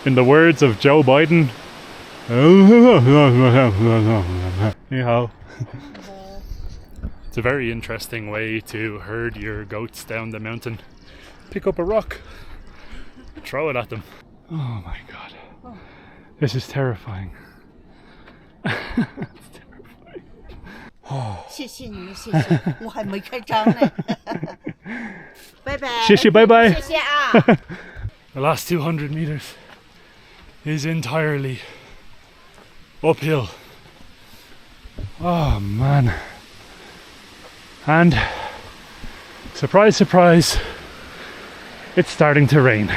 In the words of Joe Biden, ni hao. It's a very interesting way to herd your goats down the mountain. Pick up a rock, throw it at them. Oh my god. This is terrifying. It's terrifying. Oh. 谢谢你们，谢谢，我还没开张呢。拜拜。谢谢，拜拜。谢谢啊。The last 200 meters is entirely uphill. Oh man. And surprise, surprise, it's starting to rain.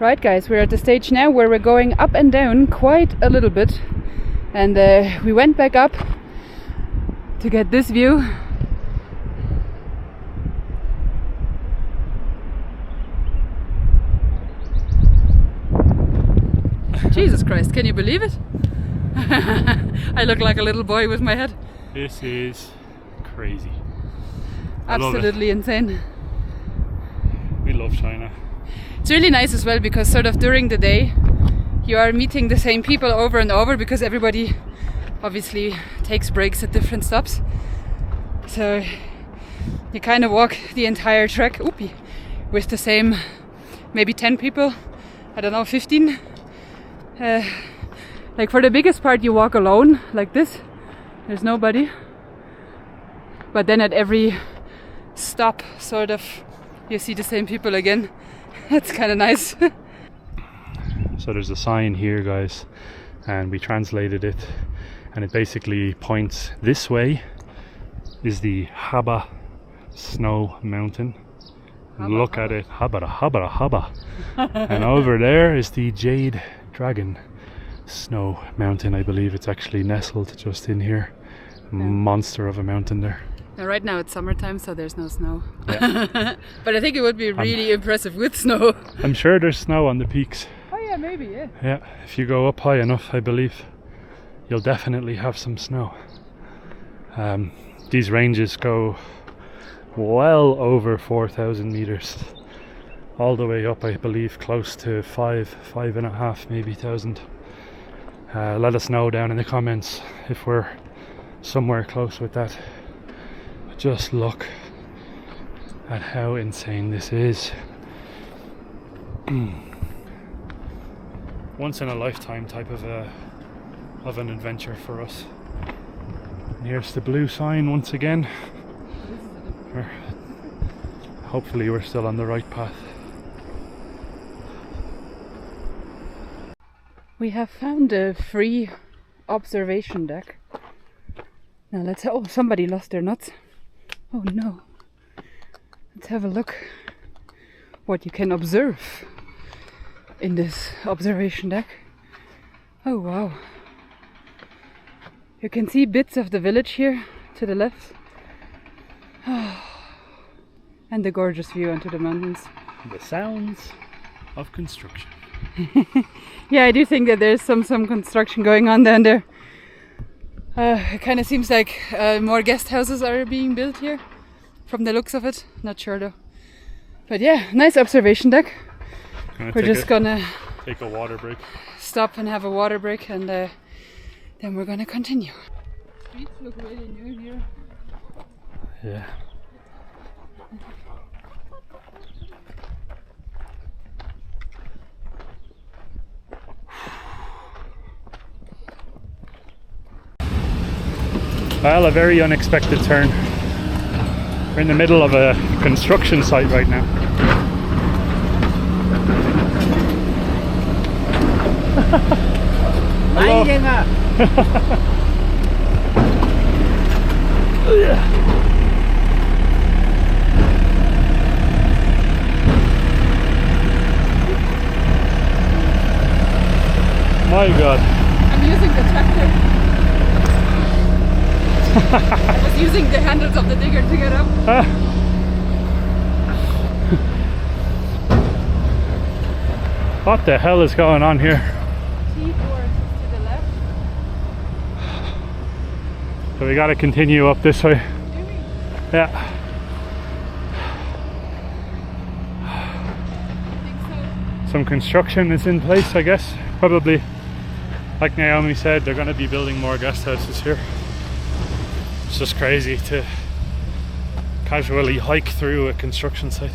Right guys, we're at the stage now where we're going up and down quite a little bit, and we went back up to get this view. Jesus Christ, can you believe it? I look like a little boy with my head. This is crazy. Absolutely insane. We love China. It's really nice as well because sort of during the day you are meeting the same people over and over because everybody obviously takes breaks at different stops. So you kind of walk the entire trek with the same maybe 10 people, I don't know, 15. Like for the biggest part you walk alone like this, there's nobody. But then at every stop sort of you see the same people again. That's kind of nice. So there's a sign here guys, and we translated it, and it basically points this way is the Haba Snow Mountain. Look at it, Haba. And over there is the Jade Dragon Snow Mountain. I believe it's actually nestled just in here. Monster of a mountain there. Now, right now it's summertime, so there's no snow. Yeah. But I think it would be really impressive with snow. I'm sure there's snow on the peaks. Oh yeah, maybe, yeah. Yeah, if you go up high enough, I believe you'll definitely have some snow. These ranges go well over 4,000 meters, all the way up, I believe, close to 5.5 maybe thousand. Let us know down in the comments if we're somewhere close with that. Just look at how insane this is. Once in a lifetime type of an adventure for us. And here's the blue sign once again. Hopefully we're still on the right path. We have found a free observation deck. Now let's... Oh, somebody lost their nuts. Oh no. Let's have a look what you can observe in this observation deck. Oh wow. You can see bits of the village here to the left. And the gorgeous view onto the mountains. The sounds of construction. Yeah, I do think that there's some construction going on down there. It kind of seems like more guest houses are being built here, from the looks of it. Not sure though. But yeah, nice observation deck. We're just gonna take a water break. Stop and have a water break, and then we're gonna continue. Streets look really new here. Yeah. Well, a very unexpected turn. We're in the middle of a construction site right now. Hello. My God. I'm using the tractor. I was using the handles of the digger to get up. What the hell is going on here? Tea horse to the left. So we gotta continue up this way. Yeah. I think so. Some construction is in place, I guess. Probably, like Naomi said, they're gonna be building more guest houses here. It's just crazy to casually hike through a construction site.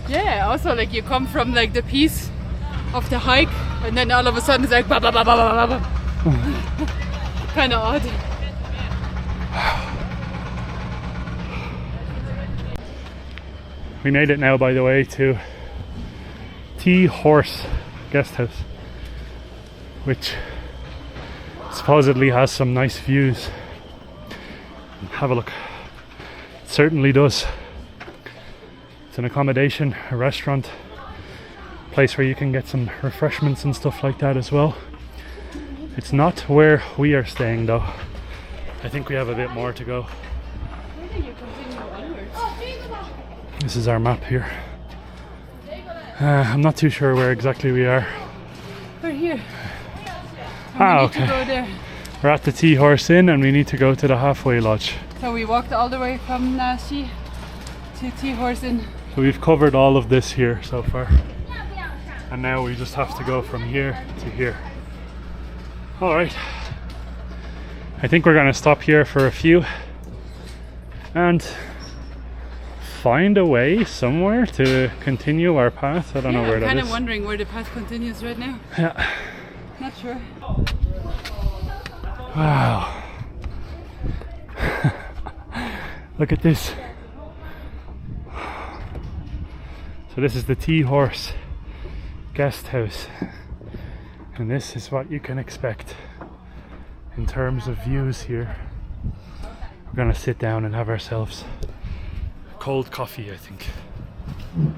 Yeah, also like you come from like the peace of the hike and then all of a sudden it's like ba ba ba ba ba ba. Kind of odd. We made it now, by the way, to Tea Horse Guest House, which supposedly has some nice views. Have a look. It certainly does. It's an accommodation, a restaurant, place where you can get some refreshments and stuff like that as well. It's not where we are staying though. I think we have a bit more to go. This is our map here. I'm not too sure where exactly we are. We're here. Okay. To go there. We're at the Tea Horse Inn and we need to go to the halfway lodge. So we walked all the way from Nashi to Tea Horse Inn. So we've covered all of this here so far. And now we just have to go from here to here. Alright. I think we're going to stop here for a few and find a way somewhere to continue our path. I don't know where that is. I'm kind of wondering where the path continues right now. Yeah. Not sure. Wow. Look at this. So this is the Tea Horse Guest House. And this is what you can expect in terms of views here. We're gonna sit down and have ourselves cold coffee, I think. You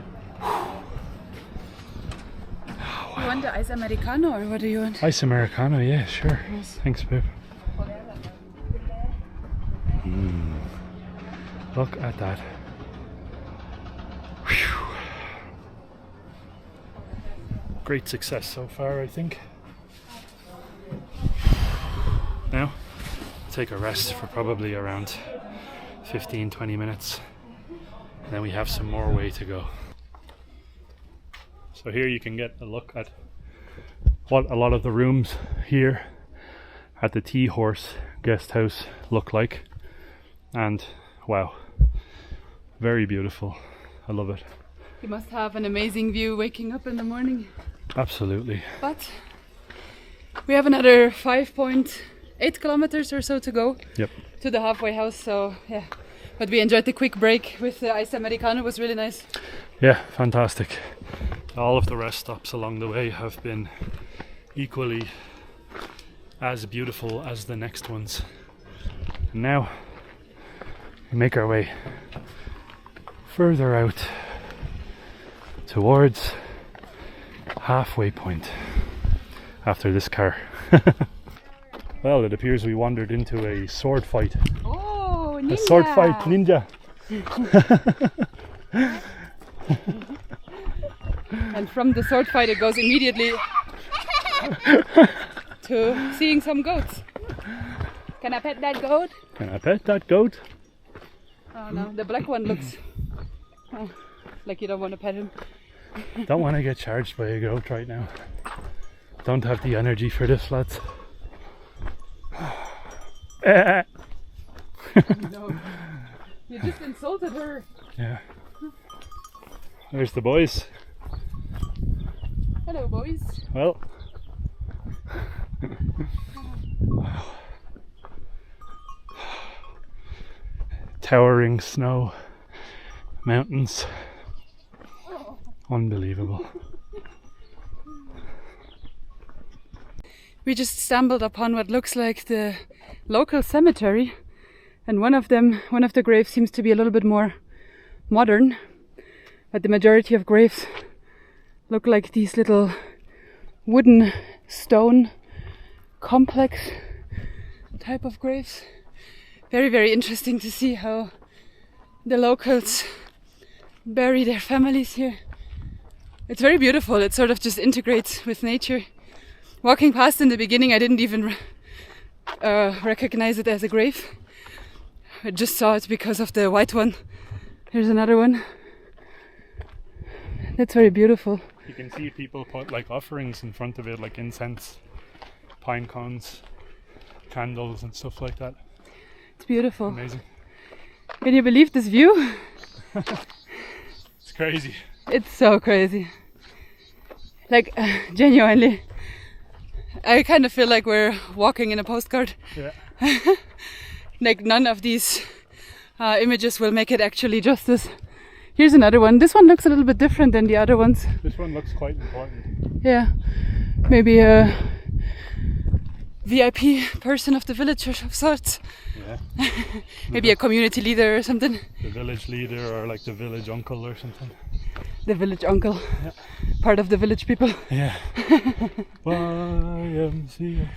want the ice americano or what do you want? Ice americano, yeah, sure. Yes. Thanks, babe. Look at that. Whew. Great success so far, I think. Now, take a rest for probably around 15-20 minutes. And then we have some more way to go. So here you can get a look at what a lot of the rooms here at the Tea Horse Guest House look like. And wow, very beautiful. I love it. You must have an amazing view waking up in the morning. Absolutely. But we have another 5.8 kilometers or so to go. Yep. To the halfway house, so yeah. But we enjoyed the quick break with the ice americano. It was really nice. Yeah, fantastic. All of the rest stops along the way have been equally as beautiful as the next ones. And now we make our way further out towards halfway point after this car. Well, it appears we wandered into a sword fight. Oh, ninja! A sword fight ninja. And from the sword fight it goes immediately to seeing some goats. Can I pet that goat? Can I pet that goat? Oh no, the black one looks like you don't want to pet him. Don't want to get charged by a goat right now. Don't have the energy for this, lads. No, you just insulted her. Yeah. There's the boys. Hello, boys. Well. Towering snow, mountains. Unbelievable. We just stumbled upon what looks like the local cemetery, and one of the graves seems to be a little bit more modern, but the majority of graves look like these little wooden stone complex type of graves. Very, very interesting to see how the locals bury their families here. It's very beautiful. It sort of just integrates with nature. Walking past in the beginning, I didn't even recognize it as a grave. I just saw it because of the white one. Here's another one. That's very beautiful. You can see people put like offerings in front of it, like incense, pine cones, candles and stuff like that. It's beautiful. Amazing. Can you believe this view? It's crazy. It's so crazy. Like, genuinely. I kind of feel like we're walking in a postcard. Yeah. Like, none of these images will make it actually justice. Here's another one. This one looks a little bit different than the other ones. This one looks quite important. Yeah. Maybe a VIP person of the village of sorts. Yeah. Maybe a community leader or something. The village leader or like the village uncle or something. The village uncle. Yeah. Part of the village people. Yeah. YMCA.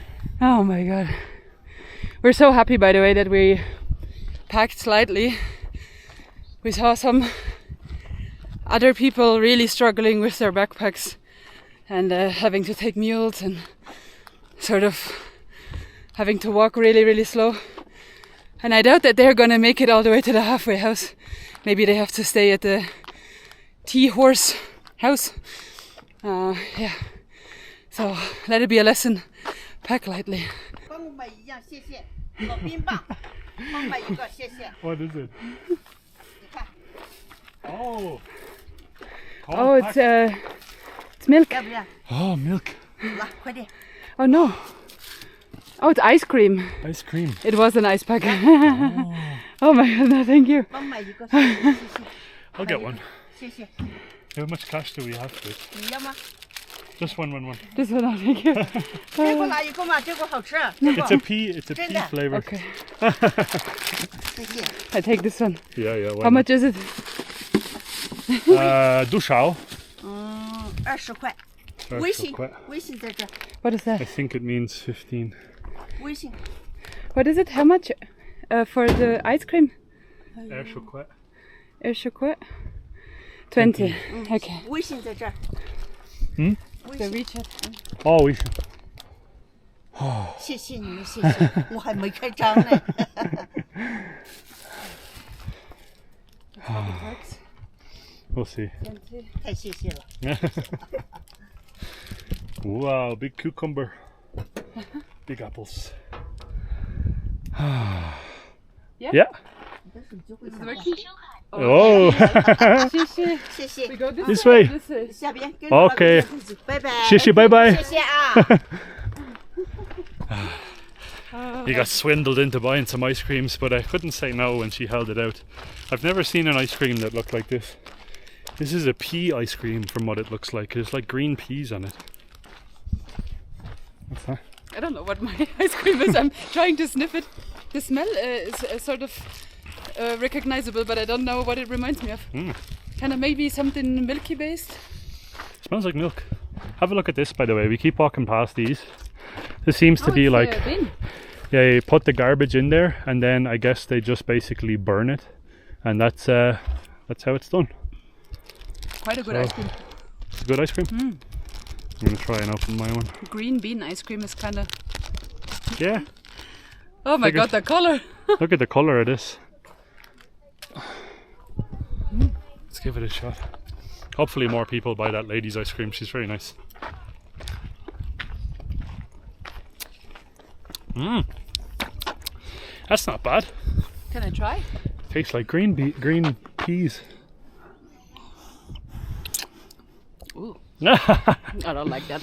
Oh my god. We're so happy, by the way, that we packed slightly. We saw some other people really struggling with their backpacks and having to take mules and sort of having to walk really, really slow. And I doubt that they're gonna make it all the way to the halfway house. Maybe they have to stay at the tea horse house. Yeah. So let it be a lesson. Pack lightly. What is it? Oh. Oh, it's milk. Oh, milk. Oh no. Oh, it's ice cream. Ice cream. It was an ice pack. Oh my god, no, thank you. I'll get one. How much cash do we have for it? Just one. This one, no, thank you. It's a pea flavor. Okay. I take this one. Yeah. How much is it? 多少? 20块。微信在这。 What is that? I think it means 15. 微信。 What is it? How much for the ice cream? 20块. 20块. 20. Okay. 微信在这儿。The WeChat. 哦，微信。谢谢你们，谢谢，我还没开张呢。We'll see. 太谢谢了。 Wow, big cucumber. Big apples. Yeah. Is it working? Oh. 谢谢。 We go This way. This way. 下边。 Okay. 拜拜。谢谢，拜拜。谢谢啊。 You got swindled into buying some ice creams, but I couldn't say no when she held it out. I've never seen an ice cream that looked like this. This is a pea ice cream from what it looks like. There's like green peas on it. What's that? I don't know what my ice cream is. I'm trying to sniff it. The smell is sort of recognizable, but I don't know what it reminds me of. Kind of maybe something milky based. Smells like milk. Have a look at this, by the way. We keep walking past these. This seems to be like, bin. yeah, you put the garbage in there, and then I guess they just basically burn it, and that's how it's done. Quite a good ice cream. It's a good ice cream. I'm gonna try and open my one. Green bean ice cream is kind of. Yeah. Oh my god, the color! Look at the color of this. Let's give it a shot. Hopefully more people buy that lady's ice cream. She's very nice. That's not bad. Can I try? Tastes like green peas. Ooh. I don't like that.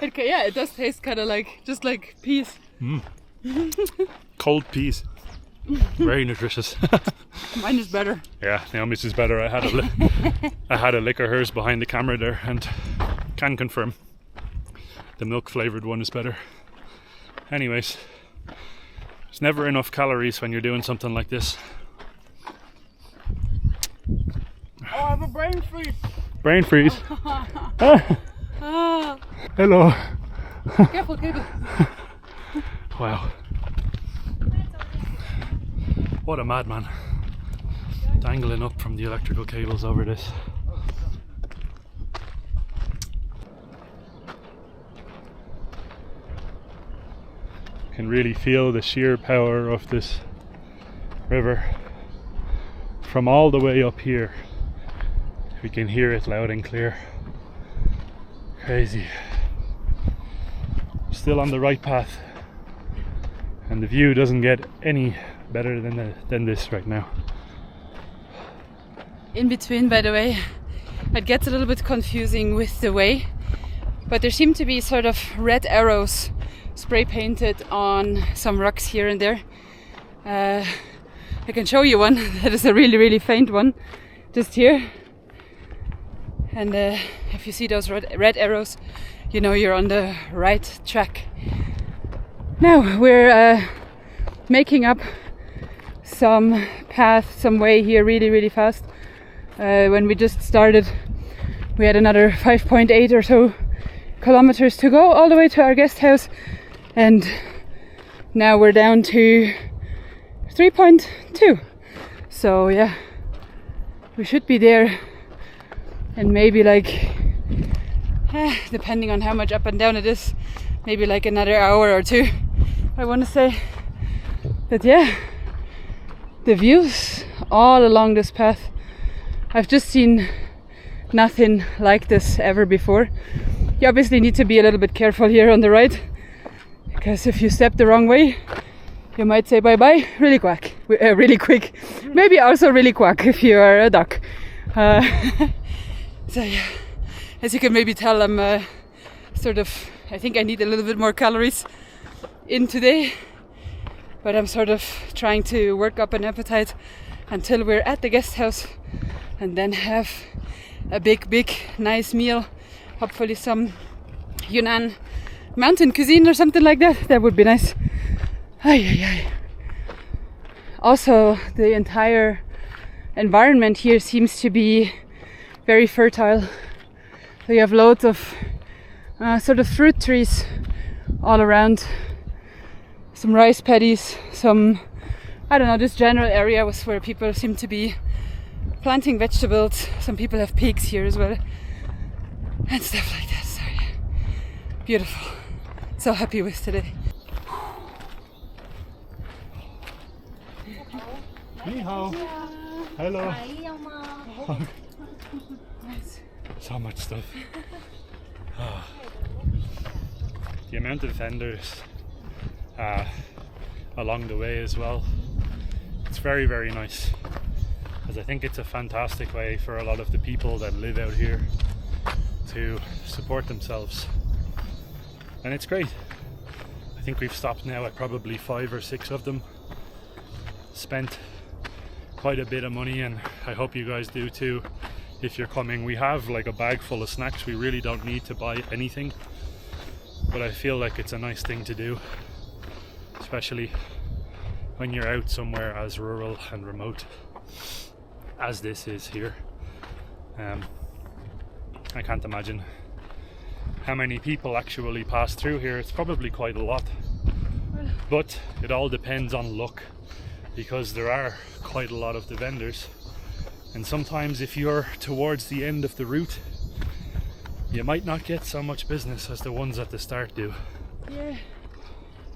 Okay, yeah, it does taste kind of like just like peas. Cold peas. Very nutritious. Mine is better. Yeah, Naomi's is better. I had a lick of hers behind the camera there, and can confirm the milk flavoured one is better. Anyways, there's never enough calories when you're doing something like this. Oh, I have a brain freeze. Brain freeze. Ah. Hello. Careful, careful. Wow. What a madman. Dangling up from the electrical cables over this. can really feel the sheer power of this river from all the way up here. We can hear it loud and clear. Crazy. Still on the right path, and the view doesn't get any better than this right now. In between, by the way, it gets a little bit confusing with the way, but there seem to be sort of red arrows spray painted on some rocks here and there. I can show you one that is a really faint one just here, and if you see those red arrows, you know you're on the right track. Now we're making up some path, some way here really fast. When we just started, we had another 5.8 or so kilometers to go all the way to our guest house, and now we're down to 3.2. So yeah, we should be there, and maybe like depending on how much up and down it is, maybe like another hour or two, I want to say. But yeah, the views all along this path, I've just seen nothing like this ever before. You obviously need to be a little bit careful here on the right, because if you step the wrong way, you might say bye-bye really quick. Maybe also really quick if you are a duck. So yeah, as you can maybe tell, I'm I think I need a little bit more calories in today, but I'm sort of trying to work up an appetite until we're at the guest house, and then have a big nice meal, hopefully some Yunnan mountain cuisine or something like that. That would be nice. Also, the entire environment here seems to be very fertile. So you have loads of sort of fruit trees all around, some rice paddies, some, I don't know, this general area was where people seem to be planting vegetables. Some people have pigs here as well and stuff like that. So yeah, beautiful. So happy with today. Ni hao. Hello. So much stuff. Oh. The amount of vendors along the way as well. It's very nice, because I think it's a fantastic way for a lot of the people that live out here to support themselves, and it's great. I think we've stopped now at probably 5 or 6 of them, spent quite a bit of money, and I hope you guys do too if you're coming. We have like a bag full of snacks. We really don't need to buy anything, but I feel like it's a nice thing to do, especially when you're out somewhere as rural and remote as this is here. I can't imagine how many people actually pass through here. It's probably quite a lot, but it all depends on luck, because there are quite a lot of the vendors, and sometimes if you're towards the end of the route, you might not get so much business as the ones at the start do. Yeah,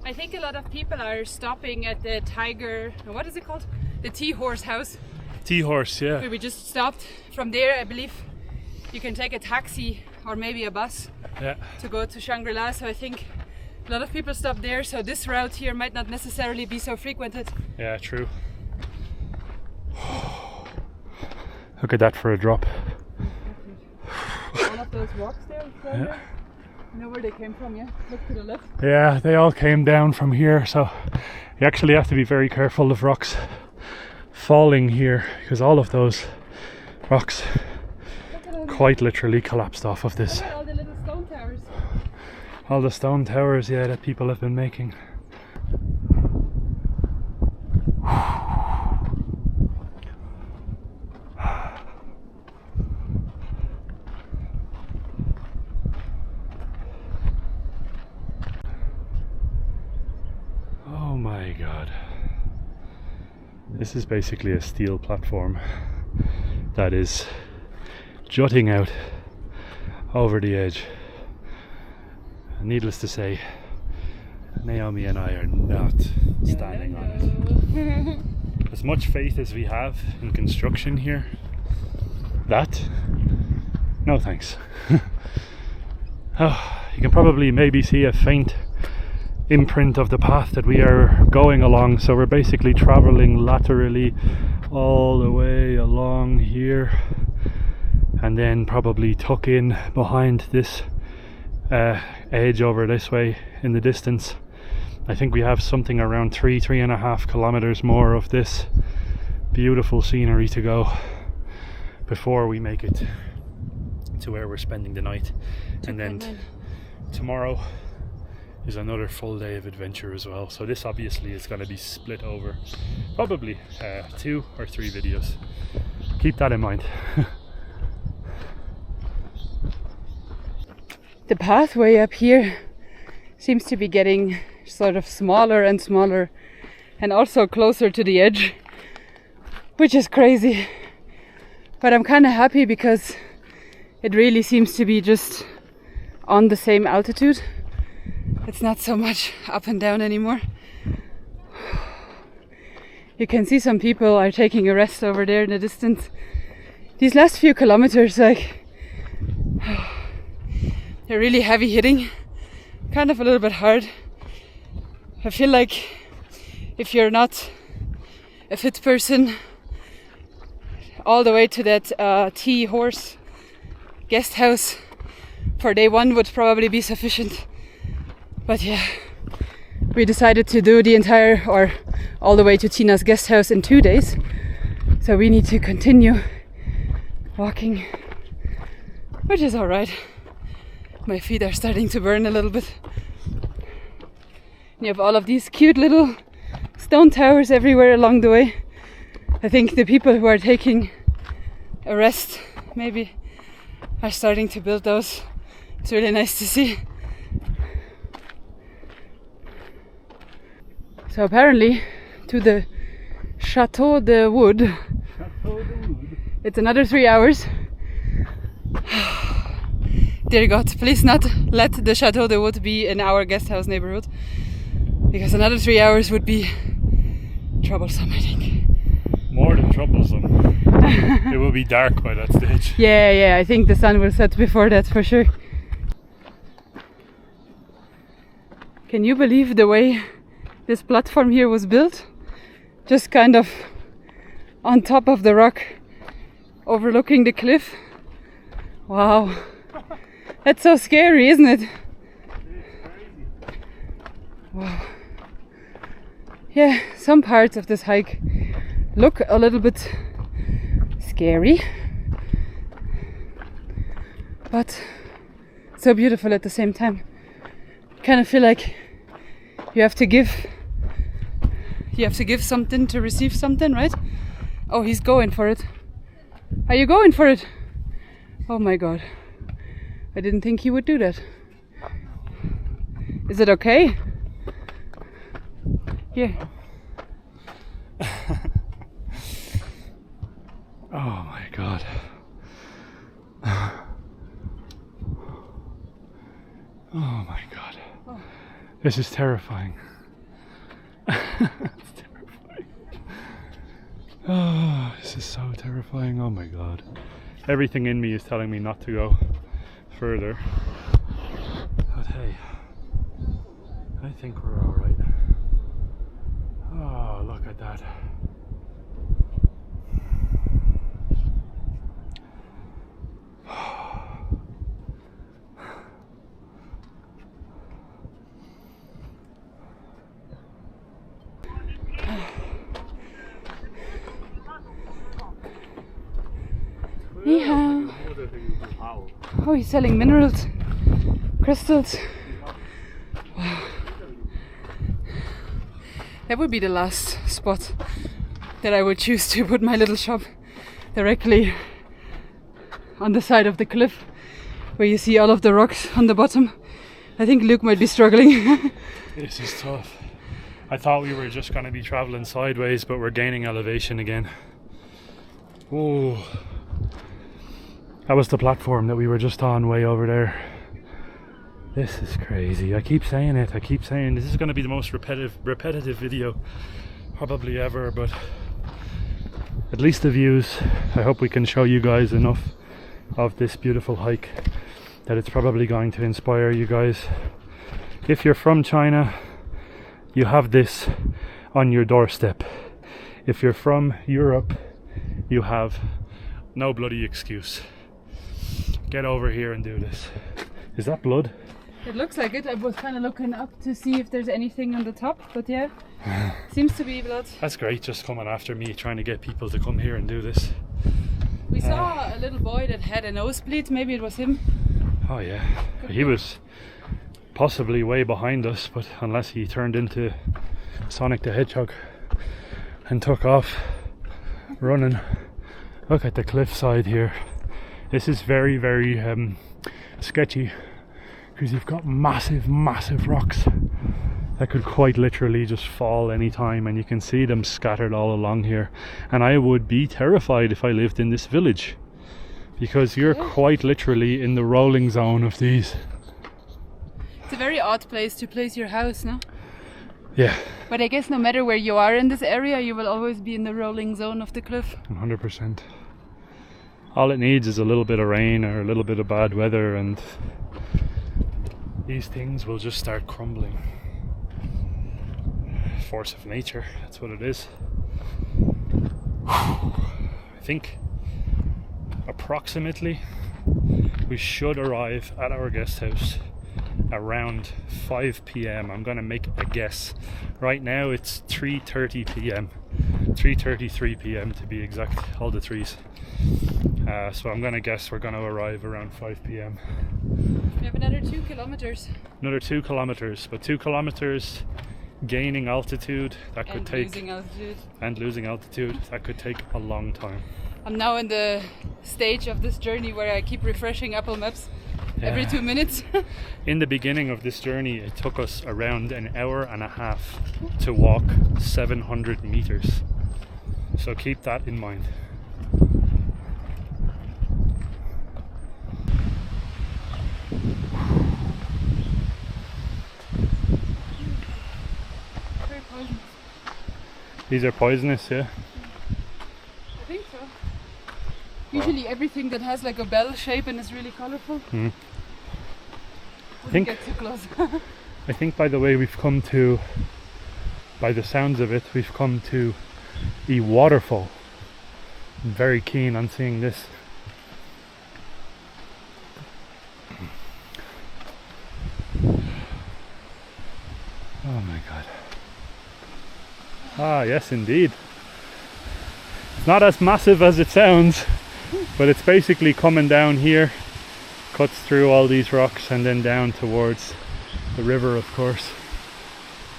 I think a lot of people are stopping at the Tiger, what is it called? The Tea Horse House. Tea Horse, yeah. Where we just stopped. From there, I believe you can take a taxi or maybe a bus to go to Shangri-La. So I think a lot of people stop there. So this route here might not necessarily be so frequented. Yeah, true. Look at that for a drop. All of those rocks there. Yeah. You know where they came from, yeah? Look to the left. Yeah, they all came down from here, so you actually have to be very careful of rocks falling here, because all of those rocks quite literally collapsed off of this. Look at all the little stone towers. All the stone towers, yeah, that people have been making. Oh my god. This is basically a steel platform that is jutting out over the edge. Needless to say, Naomi and I are not standing on it. As much faith as we have in construction here, that, no thanks. Oh, you can probably maybe see a faint imprint of the path that we are going along. So we're basically traveling laterally all the way along here, and then probably tuck in behind this edge over this way in the distance. I think we have something around 3.5 kilometers more of this beautiful scenery to go before we make it to where we're spending the night. And then tomorrow is another full day of adventure as well. So this obviously is going to be split over probably 2 or 3 videos. Keep that in mind. The pathway up here seems to be getting sort of smaller and smaller, and also closer to the edge, which is crazy. But I'm kind of happy because it really seems to be just on the same altitude. It's not so much up and down anymore. You can see some people are taking a rest over there in the distance. These last few kilometers, like, they're really heavy hitting, kind of a little bit hard. I feel like if you're not a fit person, all the way to that tea horse guest house for day 1 would probably be sufficient. But yeah, we decided to do the entire, or all the way to Tina's guest house in 2 days. So we need to continue walking, which is alright. My feet are starting to burn a little bit. You have all of these cute little stone towers everywhere along the way. I think the people who are taking a rest maybe are starting to build those. It's really nice to see. So apparently to the Chateau de Wood, it's another 3 hours. Dear God, please not let the Chateau de Wood be in our guest house neighborhood, because another 3 hours would be troublesome, I think. More than troublesome. It will be dark by that stage. Yeah, I think the sun will set before that for sure. Can you believe the way this platform here was built? Just kind of on top of the rock, overlooking the cliff. Wow. That's so scary, isn't it? Wow. Yeah, some parts of this hike look a little bit scary, but so beautiful at the same time. Kind of feel like you have to give something to receive something, right? Oh, he's going for it. Are you going for it? Oh my God. I didn't think he would do that. Is it okay? Here. Oh my God. Oh my God. Oh. This is terrifying. It's terrifying. Oh, this is so terrifying. Oh my God. Everything in me is telling me not to go further. But hey, I think we're all right. Oh, look at that. Oh, he's selling minerals, crystals. Wow. That would be the last spot that I would choose to put my little shop, directly on the side of the cliff where you see all of the rocks on the bottom. I think Luke might be struggling. This is tough. I thought we were just going to be traveling sideways, but we're gaining elevation again. Oh, that was the platform that we were just on way over there. This is crazy. I keep saying it. I keep saying this is going to be the most repetitive video probably ever, but at least the views. I hope we can show you guys enough of this beautiful hike that it's probably going to inspire you guys. If you're from China, you have this on your doorstep. If you're from Europe, you have no bloody excuse. Get over here and do this. Is that blood? It looks like it. I was kind of looking up to see if there's anything on the top, but yeah, seems to be blood. That's great, just coming after me, trying to get people to come here and do this. We saw a little boy that had a nosebleed. Maybe it was him. Oh yeah, he was possibly way behind us, but unless he turned into Sonic the Hedgehog and took off running. Look at the cliffside here. This is very, very sketchy, because you've got massive rocks that could quite literally just fall anytime, and you can see them scattered all along here. And I would be terrified if I lived in this village, because you're quite literally in the rolling zone of these. It's a very odd place to place your house, no? Yeah. But I guess no matter where you are in this area, you will always be in the rolling zone of the cliff. 100%. All it needs is a little bit of rain or a little bit of bad weather, and these things will just start crumbling. Force of nature, that's what it is. I think approximately we should arrive at our guest house around 5 p.m. I'm gonna make a guess. Right now it's 3:30 p.m. 3:33 p.m. to be exact, all the threes. So I'm gonna guess we're gonna arrive around 5 p.m. We have another 2 kilometers. Another 2 kilometers, but 2 kilometers gaining altitude, that could take, losing altitude. And losing altitude, that could take a long time. I'm now in the stage of this journey where I keep refreshing Apple Maps every 2 minutes. In the beginning of this journey, it took us around an hour and a half to walk 700 meters. So keep that in mind. Very poisonous. These are poisonous, yeah? I think so. Usually everything that has like a bell shape and is really colorful. Wouldn't get too close. I think by the way we've come to, by the sounds of it, we've come to a waterfall. I'm very keen on seeing this. Oh my god. Ah, yes indeed. It's not as massive as it sounds, but it's basically coming down here, cuts through all these rocks and then down towards the river, of course.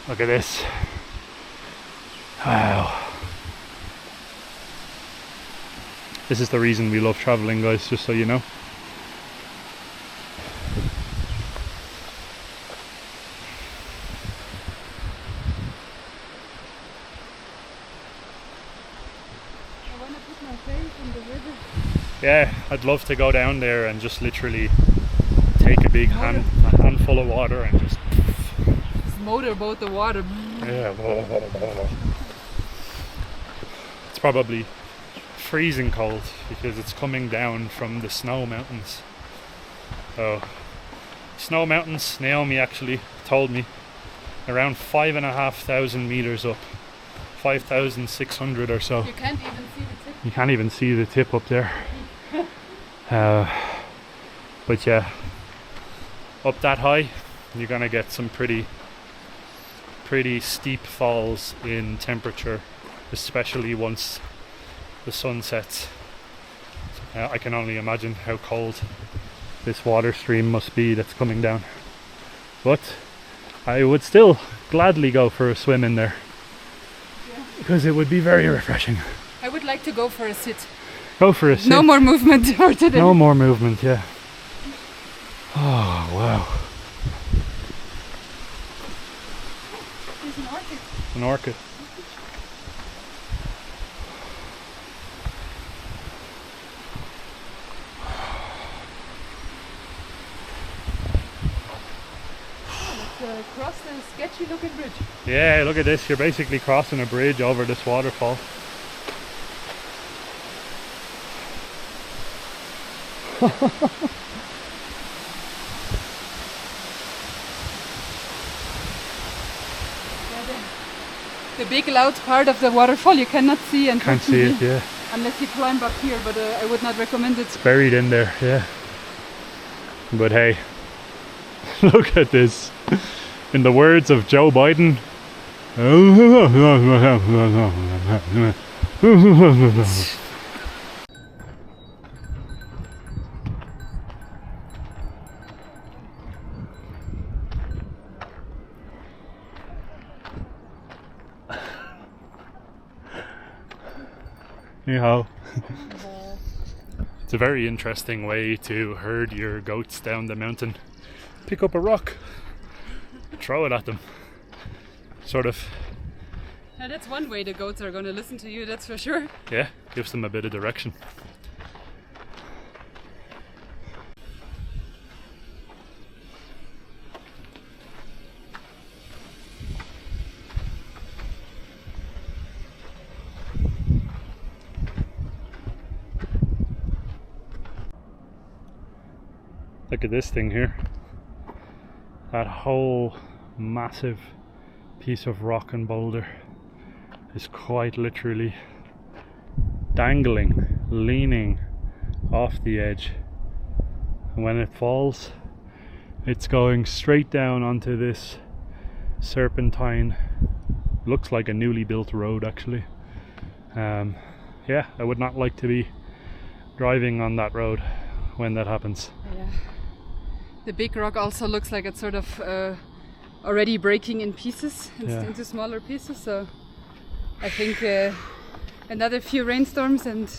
Look at this. Wow. This is the reason we love traveling, guys, just so you know. I want to put my face in the river. Yeah, I'd love to go down there and just literally take a big handful of water and just Motorboat the water. yeah. It's probably freezing cold because it's coming down from the snow mountains. So snow mountains, Naomi actually told me, around 5,500 meters up, 5,600 or so. You can't even see the tip. You can't even see the tip up there. But yeah, up that high you're gonna get some pretty steep falls in temperature, especially once the sun sets. I can only imagine how cold this water stream must be that's coming down, but I would still gladly go for a swim in there, because it would be very refreshing. I would like to go for a sit. Go for a sit. No more movement for today. No more movement, yeah. Oh wow. There's an orchid. An orchid. cross the sketchy looking bridge. Yeah, look at this. You're basically crossing a bridge over this waterfall. The big loud part of the waterfall you cannot see, and Can't see it, yeah. unless you climb up here, but I would not recommend it. It's buried in there, yeah. But hey, look at this. In the words of Joe Biden. Anyhow, it's a very interesting way to herd your goats down the mountain. Pick up a rock, throw it at them. Sort of. Now that's one way the goats are going to listen to you, that's for sure. Yeah, gives them a bit of direction. Look at this thing here. That whole massive piece of rock and boulder is quite literally dangling, leaning off the edge. And when it falls, it's going straight down onto this serpentine. Looks like a newly built road, actually. Yeah, I would not like to be driving on that road when that happens. Yeah. The big rock also looks like it's sort of already breaking in pieces, into smaller pieces, so I think another few rainstorms and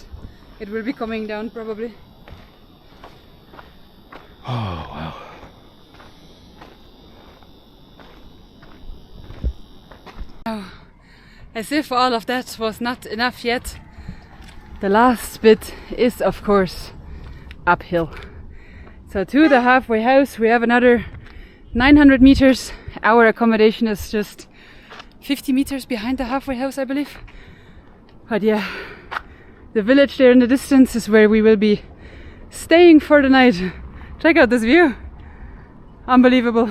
it will be coming down probably. Oh wow. Oh, as if all of that was not enough yet, the last bit is of course uphill. So to the halfway house we have another 900 meters. Our accommodation is just 50 meters behind the halfway house, I believe. But yeah, the village there in the distance is where we will be staying for the night. Check out this view. Unbelievable.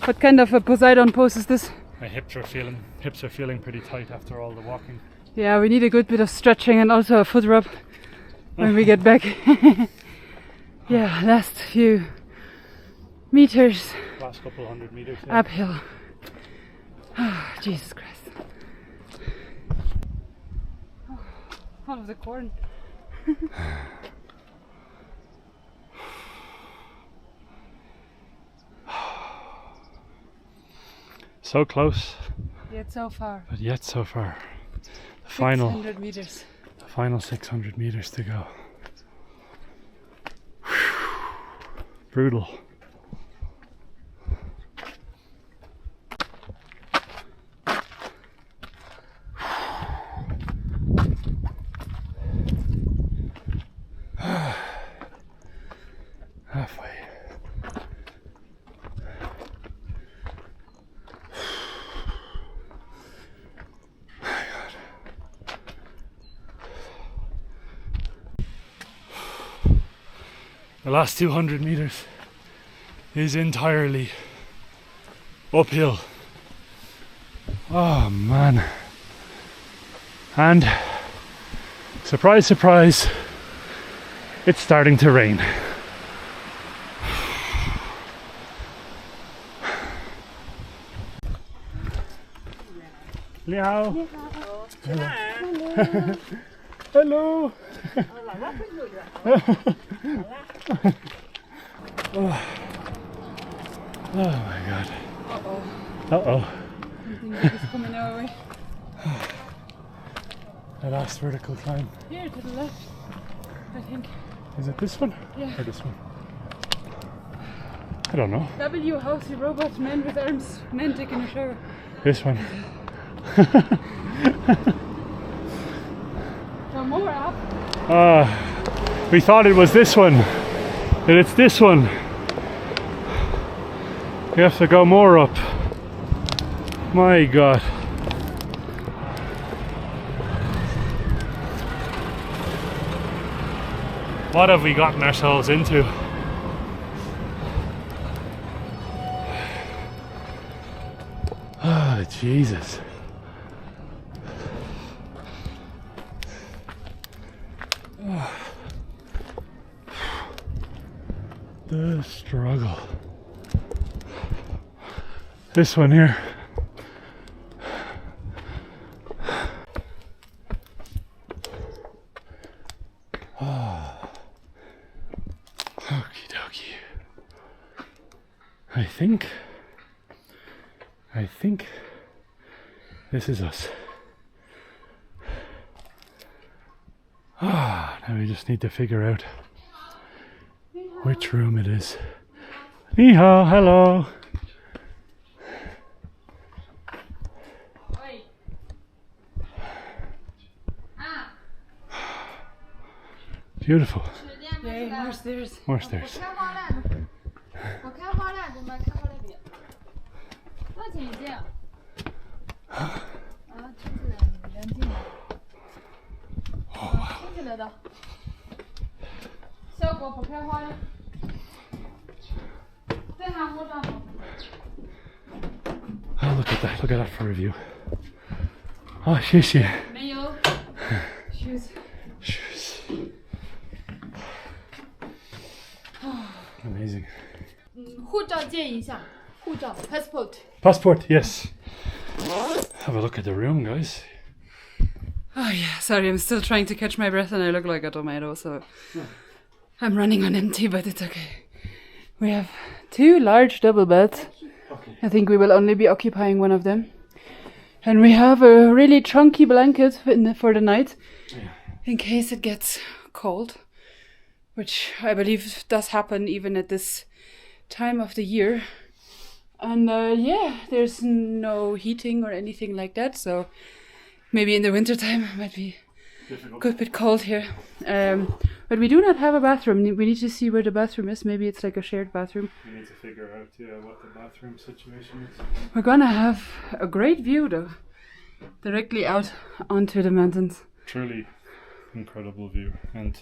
What kind of a Poseidon pose is this? My hips are feeling pretty tight after all the walking. Yeah, we need a good bit of stretching and also a foot rub when we get back. Yeah, last few meters. Last couple hundred meters. Yeah. Uphill. Oh, Jesus Christ. Oh, all of the corn. So close. Yet so far. But yet so far. The 600 meters. The final 600 meters to go. Brutal. Halfway. The last 200 meters is entirely uphill. Oh man. And surprise, surprise, it's starting to rain. Liew. Hello. Oh. Oh my god. Uh-oh. Uh-oh. Something big is coming our way. The last vertical climb. Here to the left, I think. Is it this one? Yeah. Or this one? I don't know. W housey robot, man with arms, man taking a shower. This one. No more up. We thought it was this one. And it's this one. We have to go more up. My God. What have we gotten ourselves into? Oh, Jesus. The struggle. This one here. Okie dokie. I think this is us. Now we just need to figure out which room it is. Ni hao, hello. Beautiful. Yay, more stairs. More stairs. 我开花链，怎么开花链比？多少钱一件？啊，听起来干净了。听起来的。效果不开花链。在韩国上。Oh, look at that! Look at that for review. Oh, 谢谢。没有。Shoes. Shoes. Amazing. 护照借一下，护照 passport。 Passport, yes. Have a look at the room, guys. Oh yeah, sorry, I'm still trying to catch my breath and I look like a tomato, so I'm running on empty, but it's okay. We have 2 large double beds. Okay. I think we will only be occupying one of them. And we have a really chunky blanket for the night, in case it gets cold, which I believe does happen even at this time of the year. And yeah, there's no heating or anything like that, so maybe in the wintertime it might be a bit cold here. But we do not have a bathroom. We need to see where the bathroom is. Maybe it's like a shared bathroom. We need to figure out what the bathroom situation is. We're gonna have a great view though, directly out onto the mountains. Truly incredible view, and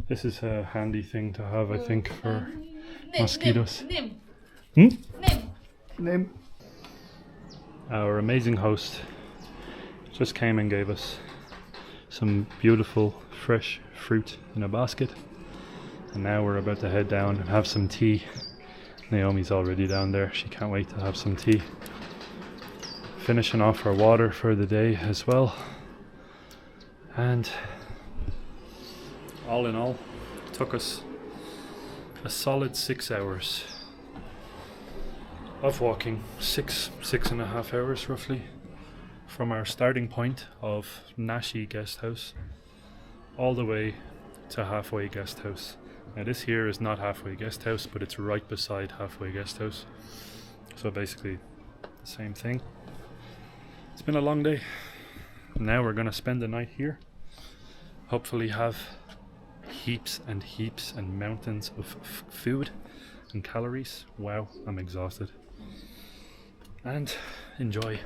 this is a handy thing to have, I think, for mosquitoes. Name. Name. Our amazing host just came and gave us some beautiful fresh fruit in a basket, and now we're about to head down and have some tea. Naomi's already down there, she can't wait to have some tea. Finishing off our water for the day as well, and all in all it took us a solid 6 hours of walking, 6.5 hours roughly, from our starting point of Nashi guest house all the way to Halfway guest house. Now this here is not Halfway guest house, but it's right beside Halfway guest house, so basically the same thing. It's been a long day. Now we're gonna spend the night here, hopefully have heaps and heaps and mountains of food and calories. Wow, I'm exhausted. And enjoy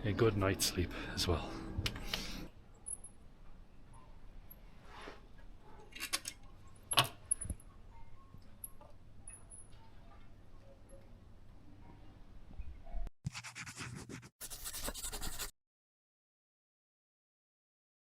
a good night's sleep as well.